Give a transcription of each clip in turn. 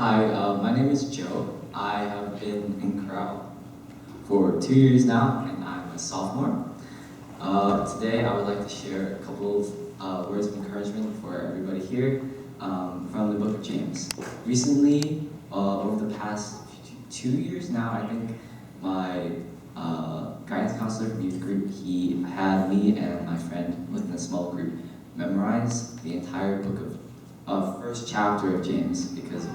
Hi, my name is Joe. I have been in Corral for 2 years now, and I'm a sophomore. Today, I would like to share a couple of words of encouragement for everybody here from the book of James. Recently, over the past 2 years now, I think my guidance counselor from youth group, he had me and my friend within a small group memorize the entire book of first chapter of James because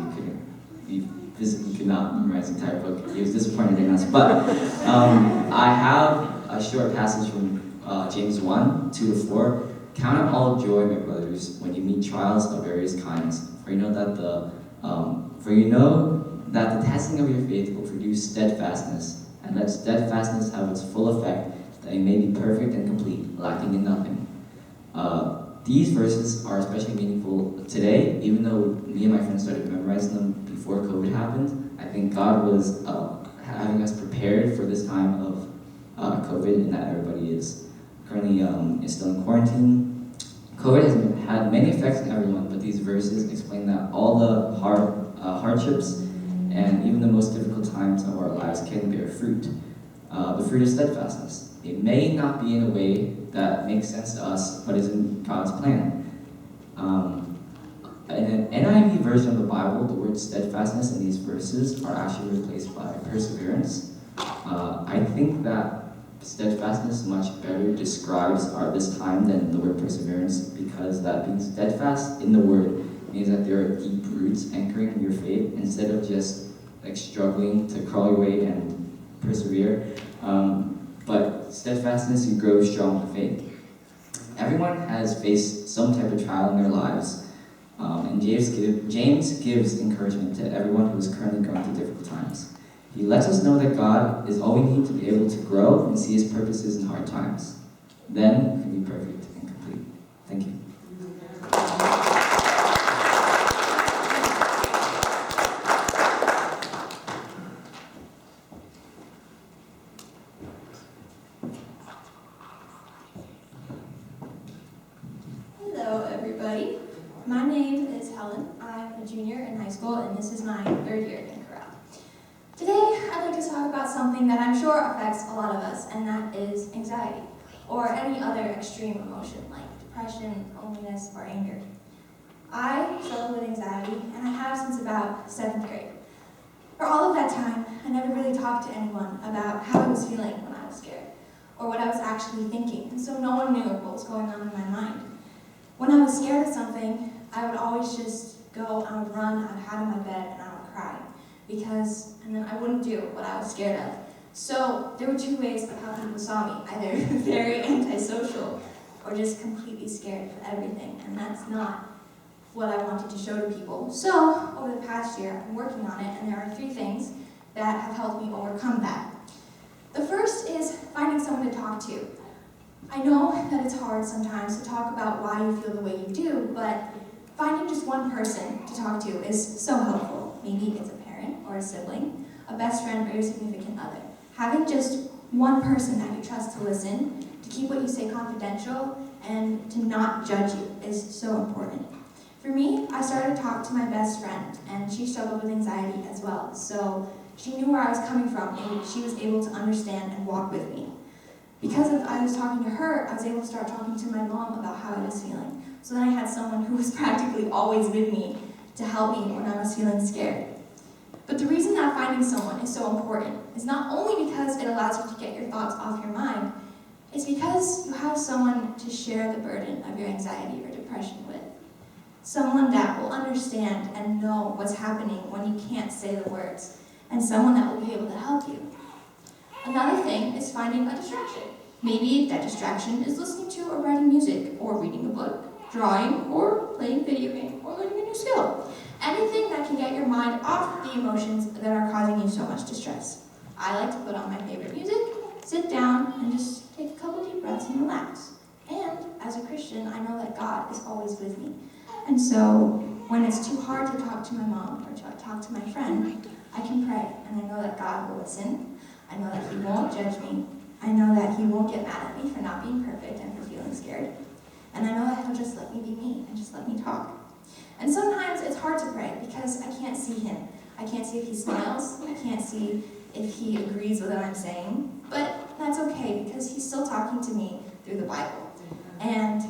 we physically could not memorize the entire book. He was disappointed in us, but I have a short passage from James 1, 2 to 4. Count it all joy, my brothers, when you meet trials of various kinds, for you know that the testing of your faith will produce steadfastness, and let steadfastness have its full effect, that you may be perfect and complete, lacking in nothing. These verses are especially meaningful today, even though me and my friends started memorizing them before COVID happened. I think God was having us prepared for this time of COVID, and that everybody is currently is still in quarantine. COVID has had many effects on everyone, but these verses explain that all the hardships and even the most difficult times of our lives can bear fruit. The fruit is steadfastness. It may not be in a way that makes sense to us, but is in God's plan. In an NIV version of the Bible, the word steadfastness in these verses are actually replaced by perseverance. I think that steadfastness much better describes this time than the word perseverance, because that being steadfast in the word means that there are deep roots anchoring in your faith instead of just like struggling to crawl your way and persevere. But steadfastness, you grow strong in faith. Everyone has faced some type of trial in their lives, and James gives encouragement to everyone who is currently going through difficult times. He lets us know that God is all we need to be able to grow and see His purposes in hard times. Then we can be perfect and complete. Thank you. Hello, everybody. My name is Helen. I'm a junior in high school, and this is my third year in Corral. Today, I'd like to talk about something that I'm sure affects a lot of us, and that is anxiety, or any other extreme emotion like depression, loneliness, or anger. I struggle with anxiety, and I have since about 7th grade. For all of that time, I never really talked to anyone about how I was feeling when I was scared, or what I was actually thinking, and so no one knew what was going on in my mind. When I was scared of something, I would always just go, I would run, I would hide in my bed, and I would cry. And then I wouldn't do what I was scared of. So there were two ways of how people saw me, either very antisocial or just completely scared of everything. And that's not what I wanted to show to people. So over the past year, I've been working on it, and there are 3 things that have helped me overcome that. The first is finding someone to talk to. I know that it's hard sometimes to talk about why you feel the way you do, but finding just one person to talk to is so helpful. Maybe it's a parent or a sibling, a best friend, or your significant other. Having just one person that you trust to listen, to keep what you say confidential, and to not judge you is so important. For me, I started to talk to my best friend, and she struggled with anxiety as well. So she knew where I was coming from, and she was able to understand and walk with me. Because I was talking to her, I was able to start talking to my mom about how I was feeling. So then I had someone who was practically always with me to help me when I was feeling scared. But the reason that finding someone is so important is not only because it allows you to get your thoughts off your mind, it's because you have someone to share the burden of your anxiety or depression with. Someone that will understand and know what's happening when you can't say the words, and someone that will be able to help you. Another thing is finding a distraction. Maybe that distraction is listening to or writing music, or reading a book, drawing, or playing video game, or learning a new skill. Anything that can get your mind off the emotions that are causing you so much distress. I like to put on my favorite music, sit down, and just take a couple deep breaths and relax. And as a Christian, I know that God is always with me. And so when it's too hard to talk to my mom or to talk to my friend, I can pray, and I know that God will listen. I know that He won't judge me. I know that He won't get mad at me for not being perfect and for feeling scared. And I know that He'll just let me be me and just let me talk. And sometimes it's hard to pray because I can't see him. I can't see if he smiles. I can't see if he agrees with what I'm saying. But that's okay because he's still talking to me through the Bible. And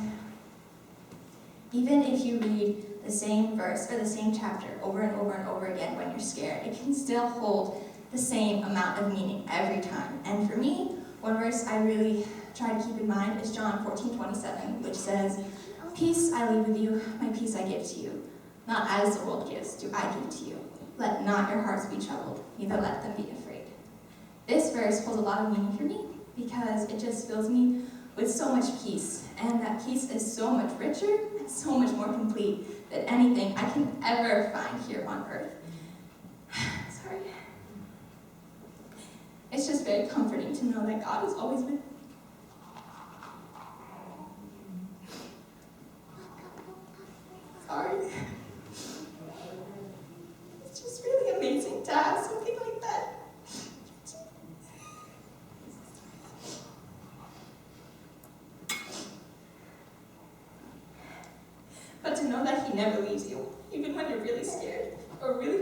even if you read the same verse or the same chapter over and over and over again when you're scared, it can still hold the same amount of meaning every time. And for me, one verse I really try to keep in mind is John 14:27, which says, "Peace I leave with you, my peace I give to you. Not as the world gives, do I give to you. Let not your hearts be troubled, neither let them be afraid." This verse holds a lot of meaning for me because it just fills me with so much peace. And that peace is so much richer and so much more complete than anything I can ever find here on earth. Sorry. It's just very comforting to know that God has always been. Sorry. It's just really amazing to have something like that. But to know that he never leaves you, even when you're really scared or really